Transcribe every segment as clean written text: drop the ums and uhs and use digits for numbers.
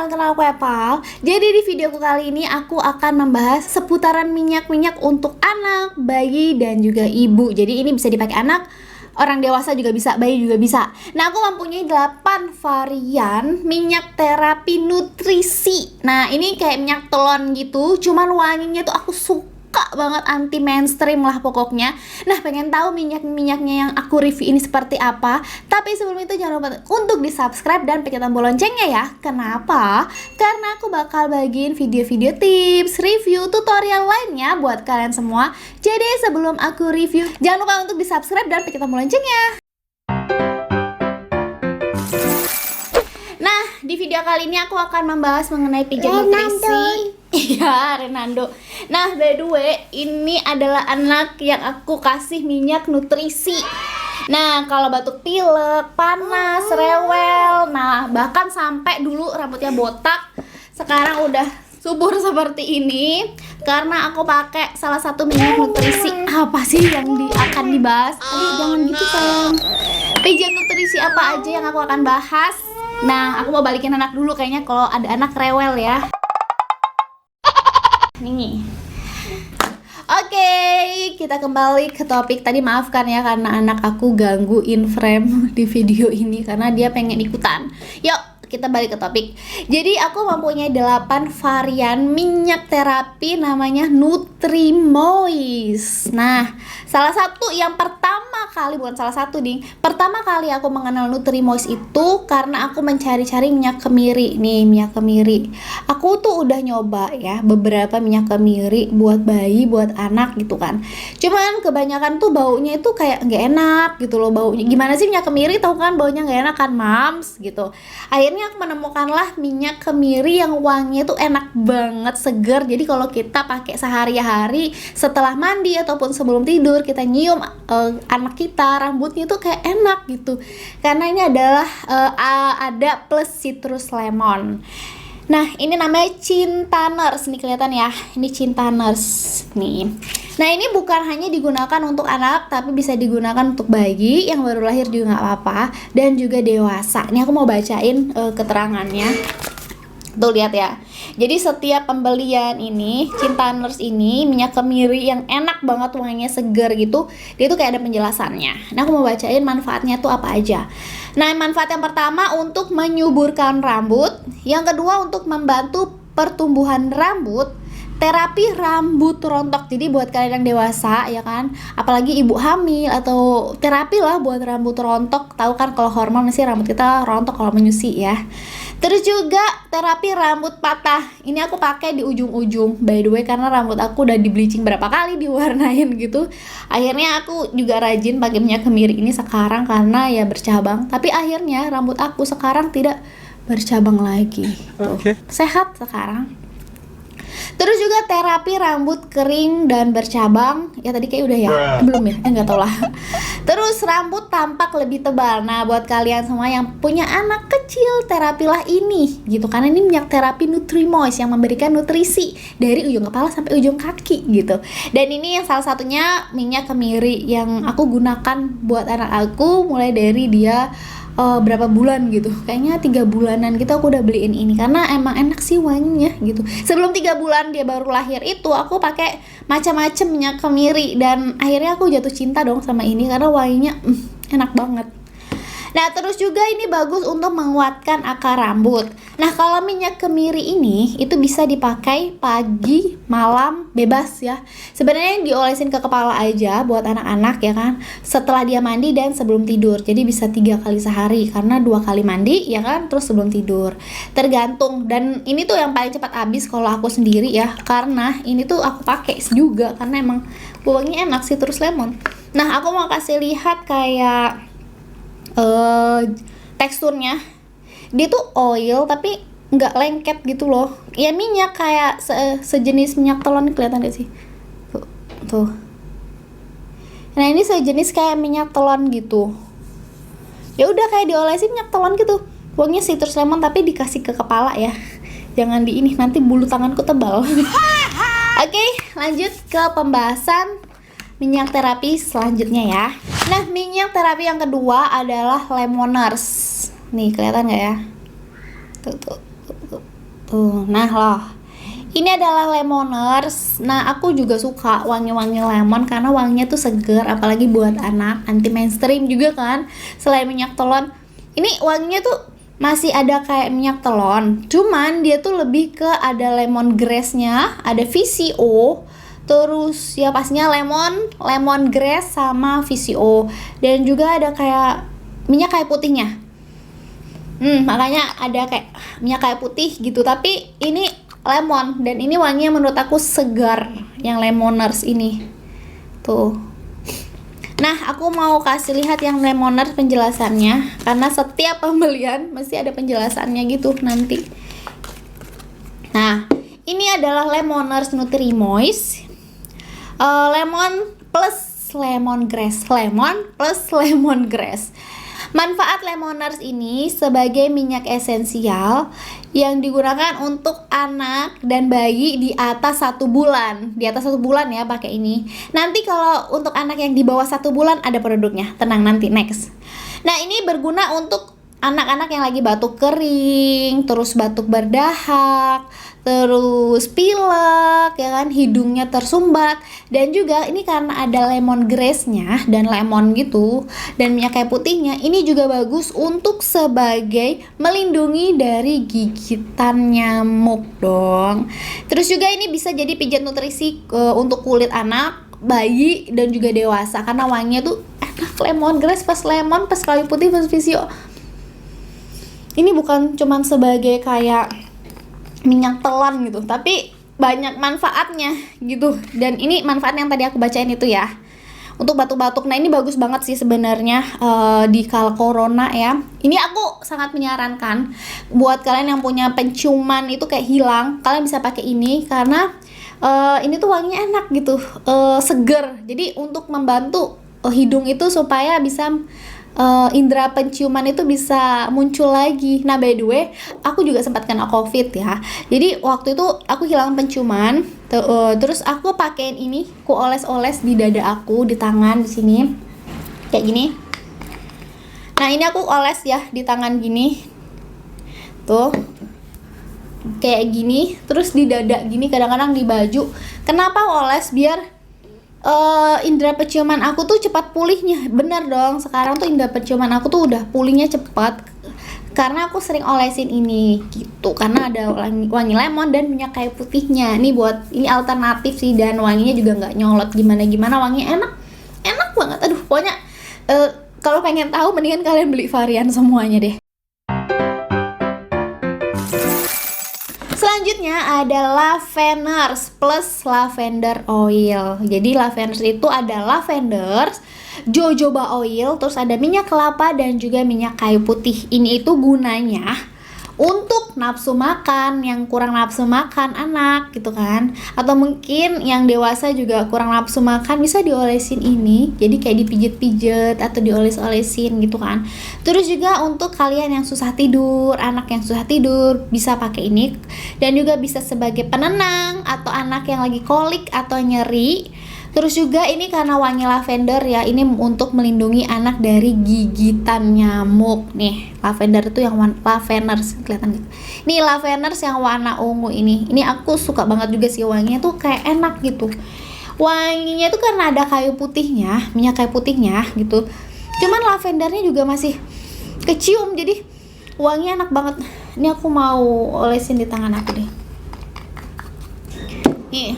salam kenal aku Epal. Jadi di videoku kali ini aku akan membahas seputaran minyak-minyak untuk anak, bayi, dan juga ibu. Jadi ini bisa dipakai anak, orang dewasa juga bisa, bayi juga bisa. Nah, aku mempunyai 8 varian minyak terapi nutrisi. Nah, ini kayak minyak telon gitu, cuman wanginya tuh aku suka banget, anti mainstream lah pokoknya. Nah, pengen tahu minyak-minyaknya yang aku review ini seperti apa? Tapi sebelum itu jangan lupa untuk di subscribe dan pencet tombol loncengnya ya. Kenapa? Karena aku bakal bagiin video-video tips, review, tutorial lainnya buat kalian semua. Jadi sebelum aku review, jangan lupa untuk di subscribe dan pencet tombol loncengnya. Nah, di video kali ini aku akan membahas mengenai pijat nutrisi. Iya, Renando. Nah, by the way, ini adalah anak yang aku kasih minyak nutrisi. Nah, kalau batuk pilek, panas, rewel, nah bahkan sampai dulu rambutnya botak, sekarang udah subur seperti ini karena aku pakai salah satu minyak nutrisi. Apa sih yang akan dibahas? Jangan gitu sayang. Pijat nutrisi apa aja yang aku akan bahas? Nah, aku mau balikin anak dulu kayaknya kalau ada anak rewel ya. Nih. Oke, kita kembali ke topik. Tadi maafkan ya karena anak aku ganggu in frame di video ini karena dia pengen ikutan. Yuk, kita balik ke topik. Jadi aku mempunyai 8 varian minyak terapi namanya Nutrimoist. Nah, salah satu yang pertama kali aku mengenal Nutrimoist itu karena aku mencari-cari minyak kemiri. Nih, minyak kemiri. Aku tuh udah nyoba ya beberapa minyak kemiri buat bayi, buat anak gitu kan. Cuman kebanyakan tuh baunya itu kayak nggak enak gitu loh baunya. Gimana sih minyak kemiri? Tahu kan baunya nggak enak kan, mams gitu. Akhirnya aku menemukanlah minyak kemiri yang wanginya tuh enak banget, seger. Jadi kalau kita pakai sehari-hari setelah mandi ataupun sebelum tidur, kita nyium anak kita, rambutnya tuh kayak enak gitu. Karena ini adalah ada plus citrus lemon. Nah, ini namanya Cintaners. Nih kelihatan ya, ini Cintaners nih. Nah, ini bukan hanya digunakan untuk anak, tapi bisa digunakan untuk bayi yang baru lahir juga nggak apa-apa, dan juga dewasa. Ini aku mau bacain keterangannya. Tuh lihat ya. Jadi setiap pembelian ini, Cintaners ini minyak kemiri yang enak banget, wanginya segar gitu. Dia tuh kayak ada penjelasannya. Nah, aku mau bacain manfaatnya tuh apa aja. Nah, manfaat yang pertama untuk menyuburkan rambut, yang kedua untuk membantu pertumbuhan rambut, terapi rambut rontok. Jadi buat kalian yang dewasa ya kan, apalagi ibu hamil atau terapi lah buat rambut rontok. Tahu kan kalau hormon sih rambut kita rontok kalau menyusui ya. Terus juga terapi rambut patah. Ini aku pakai di ujung-ujung by the way karena rambut aku udah di bleaching berapa kali, diwarnain gitu. Akhirnya aku juga rajin pakai minyak kemiri ini sekarang karena ya bercabang. Tapi akhirnya rambut aku sekarang tidak bercabang lagi. Tuh, sehat sekarang. Terus juga terapi rambut kering dan bercabang. Ya tadi kayak udah ya? Belum ya? Nggak tahu lah. Terus rambut tampak lebih tebal. Nah, buat kalian semua yang punya anak kecil, terapilah ini gitu. Karena ini minyak terapi Nutrimoist yang memberikan nutrisi dari ujung kepala sampai ujung kaki gitu. Dan ini yang salah satunya minyak kemiri yang aku gunakan buat anak aku mulai dari dia berapa bulan gitu, kayaknya 3 bulanan gitu aku udah beliin ini karena emang enak sih wanginya gitu. Sebelum 3 bulan dia baru lahir itu aku pakai macam-macam minyak kemiri dan akhirnya aku jatuh cinta dong sama ini karena wanginya enak banget. Nah, terus juga ini bagus untuk menguatkan akar rambut. Nah, kalau minyak kemiri ini itu bisa dipakai pagi, malam, bebas ya. Sebenarnya diolesin ke kepala aja buat anak-anak ya kan, setelah dia mandi dan sebelum tidur. Jadi bisa 3 kali sehari karena 2 kali mandi ya kan, terus sebelum tidur. Tergantung, dan ini tuh yang paling cepat habis kalau aku sendiri ya, karena ini tuh aku pakai juga karena emang wanginya enak, citrus lemon. Nah, aku mau kasih lihat kayak teksturnya. Dia tuh oil tapi nggak lengket gitu loh. Ya minyak kayak sejenis minyak telon, kelihatan gak sih? Tuh. Nah, ini sejenis kayak minyak telon gitu. Ya udah kayak diolesin minyak telon gitu. Wanginya citrus lemon tapi dikasih ke kepala ya. Jangan di ini, nanti bulu tanganku tebal. Oke, lanjut ke pembahasan minyak terapi selanjutnya ya. Nah, minyak terapi yang kedua adalah Lemoners. Nih, kelihatan nggak ya? Tuh. Tuh, nah loh. Ini adalah Lemoners. Nah, aku juga suka wangi-wangi lemon karena wanginya tuh seger, apalagi buat anak, anti mainstream juga kan. Selain minyak telon, ini wanginya tuh masih ada kayak minyak telon. Cuman dia tuh lebih ke ada lemongrass-nya, ada VCO, terus ya pastinya lemongrass sama VCO. Dan juga ada kayak minyak kayu putihnya. Makanya ada kayak minyak kayu putih gitu, tapi ini lemon dan ini wanginya menurut aku segar yang Lemoners ini. Tuh. Nah, aku mau kasih lihat yang Lemoners penjelasannya karena setiap pembelian mesti ada penjelasannya gitu nanti. Nah, ini adalah Lemoners Nutri-Moist. Lemon plus lemongrass. Lemon plus lemongrass. Manfaat Lemoners ini sebagai minyak esensial yang digunakan untuk anak dan bayi di atas 1 bulan. Di atas 1 bulan ya pakai ini. Nanti kalau untuk anak yang di bawah 1 bulan ada produknya. Tenang, nanti next. Nah, ini berguna untuk anak-anak yang lagi batuk kering, terus batuk berdahak, terus pilek, ya kan, hidungnya tersumbat. Dan juga ini karena ada lemongrass-nya dan lemon gitu dan minyak kayu putihnya, ini juga bagus untuk sebagai melindungi dari gigitan nyamuk dong. Terus juga ini bisa jadi pijat nutrisi untuk kulit anak, bayi dan juga dewasa karena wanginya tuh enak. Lemongrass pas lemon pas kayu putih pas visio. Ini bukan cuman sebagai kayak minyak telan gitu, tapi banyak manfaatnya gitu. Dan ini manfaat yang tadi aku bacain itu ya, untuk batuk-batuk. Nah, ini bagus banget sih sebenarnya di kala corona ya. Ini aku sangat menyarankan buat kalian yang punya penciuman itu kayak hilang, kalian bisa pakai ini karena ini tuh wanginya enak gitu, seger. Jadi untuk membantu hidung itu supaya bisa indera penciuman itu bisa muncul lagi. Nah, by the way, aku juga sempat kena COVID ya. Jadi waktu itu aku hilang penciuman, terus aku pakein ini, aku oles-oles di dada aku, di tangan di sini, kayak gini. Nah, ini aku oles ya di tangan gini, tuh, kayak gini. Terus di dada gini, kadang-kadang di baju. Kenapa oles? Biar indera penciuman aku tuh cepat pulihnya. Bener dong, sekarang tuh indera penciuman aku tuh udah pulihnya cepat karena aku sering olesin ini gitu, karena ada wangi lemon dan minyak kayu putihnya. Ini buat, ini alternatif sih, dan wanginya juga nggak nyolot gimana-gimana, wanginya enak banget. Aduh, pokoknya kalau pengen tahu mendingan kalian beli varian semuanya deh. Selanjutnya ada Laveners plus lavender oil. Jadi Laveners itu ada lavender, jojoba oil, terus ada minyak kelapa dan juga minyak kayu putih. Ini itu gunanya untuk nafsu makan, yang kurang nafsu makan anak gitu kan, atau mungkin yang dewasa juga kurang nafsu makan, bisa diolesin ini. Jadi kayak dipijit-pijit atau dioles-olesin gitu kan. Terus juga untuk kalian yang susah tidur, anak yang susah tidur, bisa pakai ini. Dan juga bisa sebagai penenang atau anak yang lagi kolik atau nyeri. Terus juga ini karena wangi lavender ya, ini untuk melindungi anak dari gigitan nyamuk. Nih, lavender itu yang Laveners, kelihatan gitu. Nih Laveners yang warna ungu ini. Ini aku suka banget juga sih, wanginya tuh kayak enak gitu. Wanginya tuh karena ada kayu putihnya, minyak kayu putihnya gitu. Cuman lavendernya juga masih kecium, jadi wanginya enak banget. Ini aku mau olesin di tangan aku deh. Nih.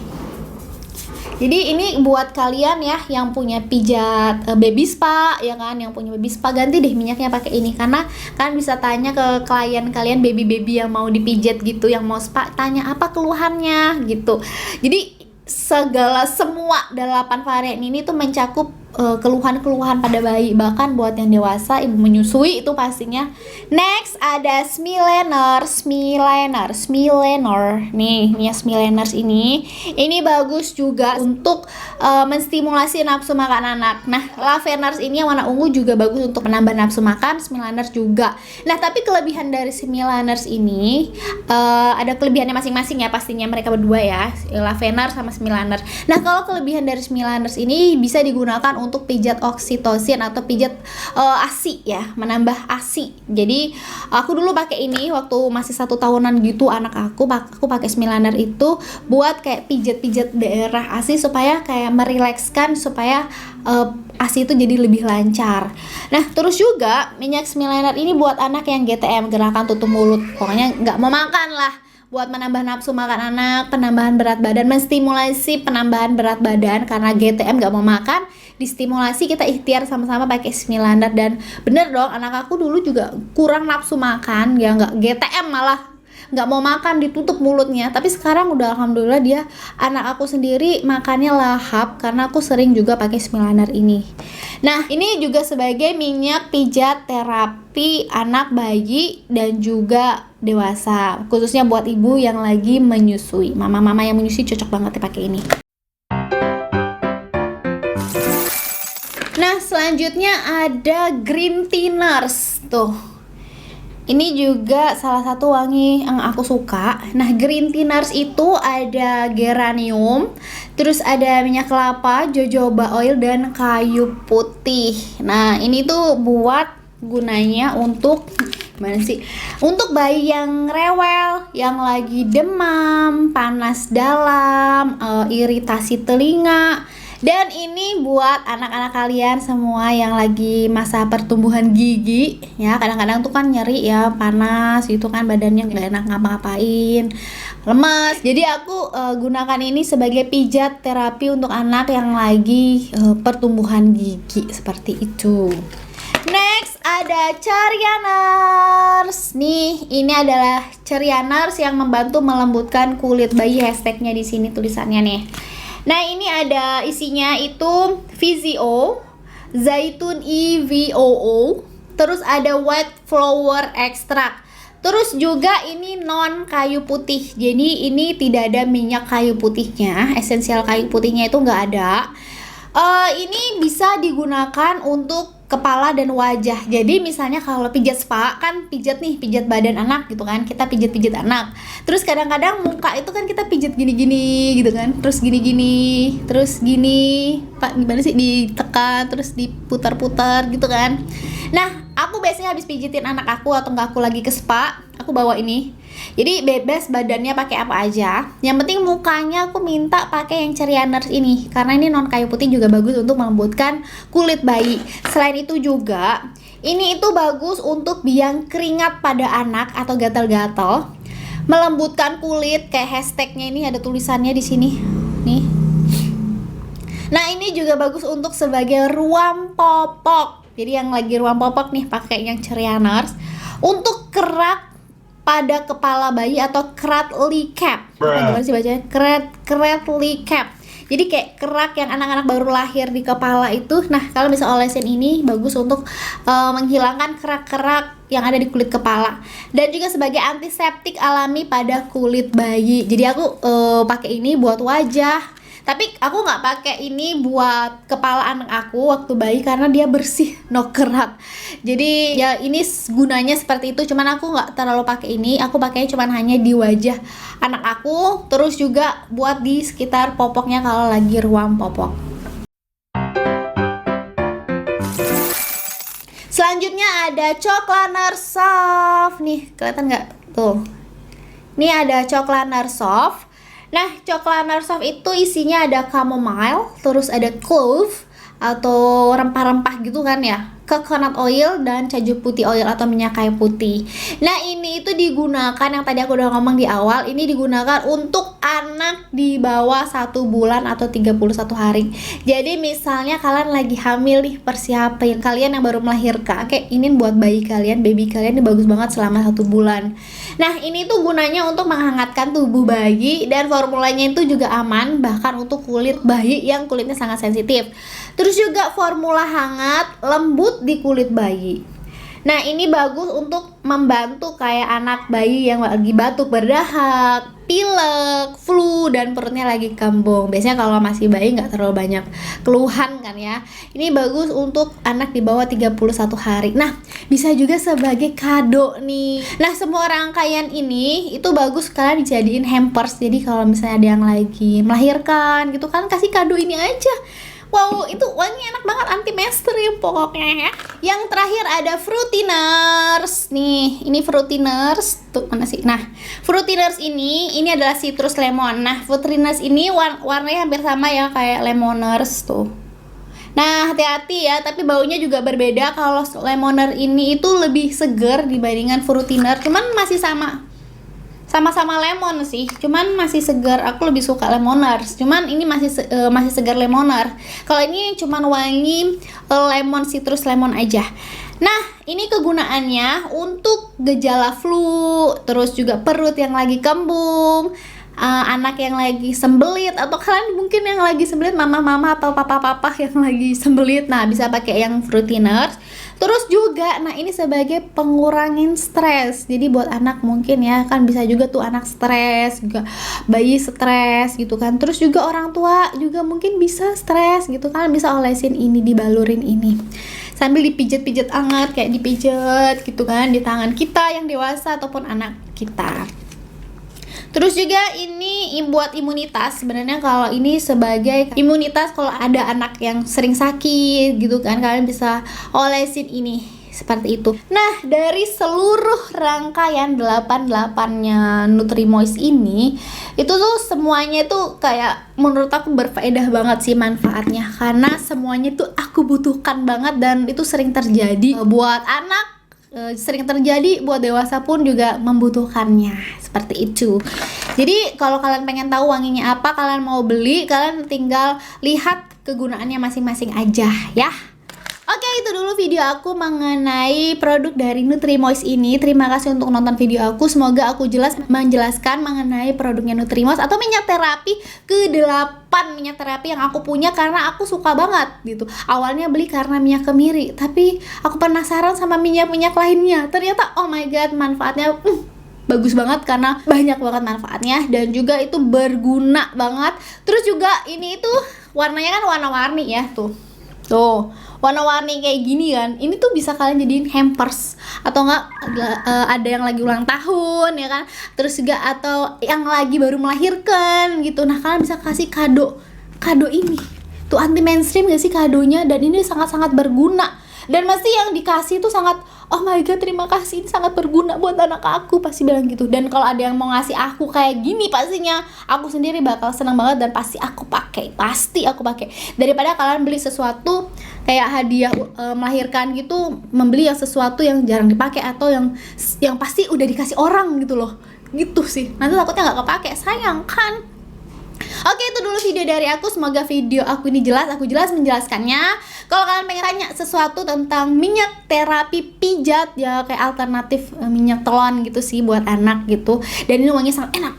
Jadi ini buat kalian ya yang punya pijat baby spa ya kan, yang punya baby spa, ganti deh minyaknya pakai ini, karena kan bisa tanya ke klien kalian baby yang mau dipijat gitu, yang mau spa, tanya apa keluhannya gitu. Jadi semua 8 varian ini tuh mencakup keluhan-keluhan pada bayi, bahkan buat yang dewasa, ibu menyusui itu pastinya. Next ada Smileners. Nih Smileners ini bagus juga untuk menstimulasi nafsu makan anak. Nah, Laveners ini yang warna ungu juga bagus untuk menambah nafsu makan, Smileners juga. Nah, tapi kelebihan dari Smileners ini ada kelebihannya masing-masing ya, pastinya mereka berdua ya, Laveners sama Smileners. Nah, kalau kelebihan dari Smileners ini bisa digunakan untuk pijat oksitosin atau pijat ASI ya, menambah ASI. Jadi aku dulu pakai ini waktu masih 1 tahunan gitu anak aku pakai Smilaner itu buat kayak pijat-pijat daerah ASI supaya kayak merilekskan, supaya ASI itu jadi lebih lancar. Nah terus juga minyak Smilaner ini buat anak yang GTM, gerakan tutup mulut, pokoknya nggak mau makan lah, buat menambah nafsu makan anak, penambahan berat badan, menstimulasi penambahan berat badan karena GTM gak mau makan, distimulasi kita ikhtiar sama-sama pakai Smilaner. Dan bener dong, anak aku dulu juga kurang nafsu makan, ya gak GTM, malah gak mau makan, ditutup mulutnya. Tapi sekarang udah alhamdulillah dia, anak aku sendiri makannya lahap karena aku sering juga pakai Smilaner ini. Nah ini juga sebagai minyak pijat terapi anak, bayi, dan juga dewasa, khususnya buat ibu yang lagi menyusui. Mama-mama yang menyusui cocok banget dipakai ini. Nah selanjutnya ada Green Tea Nurse. Tuh, ini juga salah satu wangi yang aku suka. Nah Green Tea Nurse itu ada geranium, terus ada minyak kelapa, jojoba oil, dan kayu putih. Nah ini tuh buat gunanya untuk gimana sih? Untuk bayi yang rewel, yang lagi demam, panas dalam, iritasi telinga. Dan ini buat anak-anak kalian semua yang lagi masa pertumbuhan gigi ya. Kadang-kadang tuh kan nyeri ya, panas gitu kan, badannya nggak enak ngapa-ngapain, lemas. Jadi aku gunakan ini sebagai pijat terapi untuk anak yang lagi pertumbuhan gigi seperti itu. Next ada Cerianers. Nih, ini adalah Cerianers yang membantu melembutkan kulit bayi. Hashtagnya di sini tulisannya nih. Nah, ini ada isinya itu Vizio, zaitun EVOO, terus ada white flower extract. Terus juga ini non kayu putih. Jadi ini tidak ada minyak kayu putihnya, esensial kayu putihnya itu nggak ada. Ini bisa digunakan untuk kepala dan wajah. Jadi misalnya kalau pijat spa kan pijat badan anak gitu kan, kita pijat anak. Terus kadang-kadang muka itu kan kita pijat gini-gini gitu kan, terus gini-gini, terus gini, pak gimana sih, ditekan terus diputar-putar gitu kan. Nah aku biasanya habis pijitin anak aku atau nggak aku lagi ke spa, aku bawa ini. Jadi bebas badannya pakai apa aja. Yang penting mukanya aku minta pakai yang Cerianers ini karena ini non kayu putih, juga bagus untuk melembutkan kulit bayi. Selain itu juga ini itu bagus untuk biang keringat pada anak atau gatal-gatal, melembutkan kulit. Kayak hashtagnya ini ada tulisannya di sini nih. Nah ini juga bagus untuk sebagai ruam popok. Jadi yang lagi ruam popok nih pakai yang Cerianers. Untuk kerak pada kepala bayi atau cradle cap. Gimana sih bacanya? Cradle cap. Jadi kayak kerak yang anak-anak baru lahir di kepala itu. Nah, kalau bisa olesin ini bagus untuk menghilangkan kerak-kerak yang ada di kulit kepala. Dan juga sebagai antiseptik alami pada kulit bayi. Jadi aku pakai ini buat wajah. Tapi aku nggak pakai ini buat kepala anak aku waktu bayi karena dia bersih, no kerak. Jadi ya ini gunanya seperti itu. Cuman aku nggak terlalu pakai ini. Aku pakainya cuman hanya di wajah anak aku. Terus juga buat di sekitar popoknya kalau lagi ruam popok. Selanjutnya ada Coclaner Soft. Nih kelihatan nggak tuh? Ini ada Coclaner Soft. Nah, Coclaner Soft itu isinya ada chamomile, terus ada clove atau rempah-rempah gitu kan ya, coconut oil, dan caju putih oil atau minyak kayu putih. Nah ini itu digunakan, yang tadi aku udah ngomong di awal, ini digunakan untuk anak di bawah 1 bulan atau 31 hari. Jadi misalnya kalian lagi hamil nih, persiapin, kalian yang baru melahirkan, kayak ini buat bayi kalian, baby kalian, ini bagus banget selama 1 bulan. Nah ini tuh gunanya untuk menghangatkan tubuh bayi, dan formulanya itu juga aman bahkan untuk kulit bayi yang kulitnya sangat sensitif. Terus juga formula hangat lembut di kulit bayi. Nah ini bagus untuk membantu kayak anak bayi yang lagi batuk berdahak, pilek, flu, dan perutnya lagi kembung. Biasanya kalau masih bayi nggak terlalu banyak keluhan kan ya. Ini bagus untuk anak di bawah 31 hari. Nah bisa juga sebagai kado nih. Nah semua rangkaian ini itu bagus kalian dijadiin hampers. Jadi kalau misalnya ada yang lagi melahirkan gitu kan, kasih kado ini aja. Wow, itu wanginya enak banget, anti mainstream pokoknya ya. Yang terakhir ada Fruitiners. Nih, ini Fruitiners. Tuh, mana sih? Nah, Fruitiners ini adalah citrus lemon. Nah, Fruitiners ini warnanya hampir sama ya kayak Lemoners tuh. Nah, hati-hati ya, tapi baunya juga berbeda. Kalau Lemoner ini itu lebih segar dibandingkan Fruitiner. Cuman masih sama-sama lemon sih, cuman masih segar. Aku lebih suka Lemoners, cuman ini masih segar Lemoner. Kalau ini cuman wangi lemon, citrus lemon aja. Nah, ini kegunaannya untuk gejala flu, terus juga perut yang lagi kembung, anak yang lagi sembelit, atau kalian mungkin yang lagi sembelit, mama-mama atau papa-papa yang lagi sembelit. Nah, bisa pakai yang Fruitiners. Terus juga, nah ini sebagai pengurangin stres. Jadi buat anak mungkin ya, kan bisa juga tuh anak stres, juga bayi stres gitu kan. Terus juga orang tua juga mungkin bisa stres gitu kan, bisa olesin ini, dibalurin ini. Sambil dipijet-pijet hangat, kayak dipijet gitu kan di tangan kita yang dewasa ataupun anak kita. Terus juga ini buat imunitas. Sebenarnya kalau ini sebagai imunitas kalau ada anak yang sering sakit gitu kan, kalian bisa olesin ini seperti itu. Nah, dari seluruh rangkaian 88-nya Nutrimoist ini, itu tuh semuanya tuh kayak menurut aku berfaedah banget sih manfaatnya, karena semuanya tuh aku butuhkan banget dan itu sering terjadi buat anak, sering terjadi buat dewasa pun juga membutuhkannya, seperti itu. Jadi kalau kalian pengen tahu wanginya apa, kalian mau beli, kalian tinggal lihat kegunaannya masing-masing aja ya. Oke, itu dulu video aku mengenai produk dari Nutrimoist ini. Terima kasih untuk nonton video aku. Semoga aku menjelaskan mengenai produknya Nutrimoist atau minyak terapi ke-8 minyak terapi yang aku punya, karena aku suka banget gitu. Awalnya beli karena minyak kemiri, tapi aku penasaran sama minyak-minyak lainnya. Ternyata oh my god, manfaatnya bagus banget karena banyak banget manfaatnya dan juga itu berguna banget. Terus juga ini tuh warnanya kan warna-warni ya, tuh warna-warni kayak gini kan. Ini tuh bisa kalian jadiin hampers, atau enggak ada yang lagi ulang tahun ya kan, terus juga atau yang lagi baru melahirkan gitu. Nah, kalian bisa kasih kado ini tuh, anti mainstream gak sih kadonya, dan ini sangat-sangat berguna. Dan pasti yang dikasih tuh sangat, oh my god, terima kasih, ini sangat berguna buat anak aku, pasti bilang gitu. Dan kalau ada yang mau ngasih aku kayak gini, pastinya aku sendiri bakal senang banget dan pasti aku pakai daripada kalian beli sesuatu kayak hadiah melahirkan gitu, membeli yang sesuatu yang jarang dipakai atau yang pasti udah dikasih orang gitu loh, gitu sih, nanti takutnya nggak kepake, sayang kan. Oke, itu dulu video dari aku. Semoga video aku ini jelas, aku jelas menjelaskannya. Kalau kalian pengen tanya sesuatu tentang minyak terapi pijat ya, kayak alternatif minyak telon gitu sih buat anak gitu, dan ini wanginya sangat enak,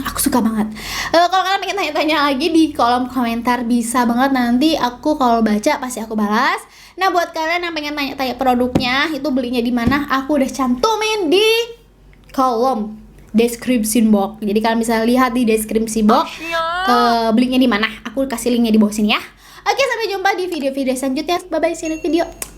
aku suka banget. Kalau kalian pengen tanya-tanya lagi di kolom komentar, bisa banget, nanti aku kalau baca pasti aku balas. Nah, buat kalian yang pengen tanya-tanya produknya, itu belinya di mana, aku udah cantumin di kolom description box. Jadi kalian bisa lihat di deskripsi box belinya di mana. Aku kasih linknya di bawah sini ya. Oke, sampai jumpa di video-video selanjutnya. Bye bye, see you next video.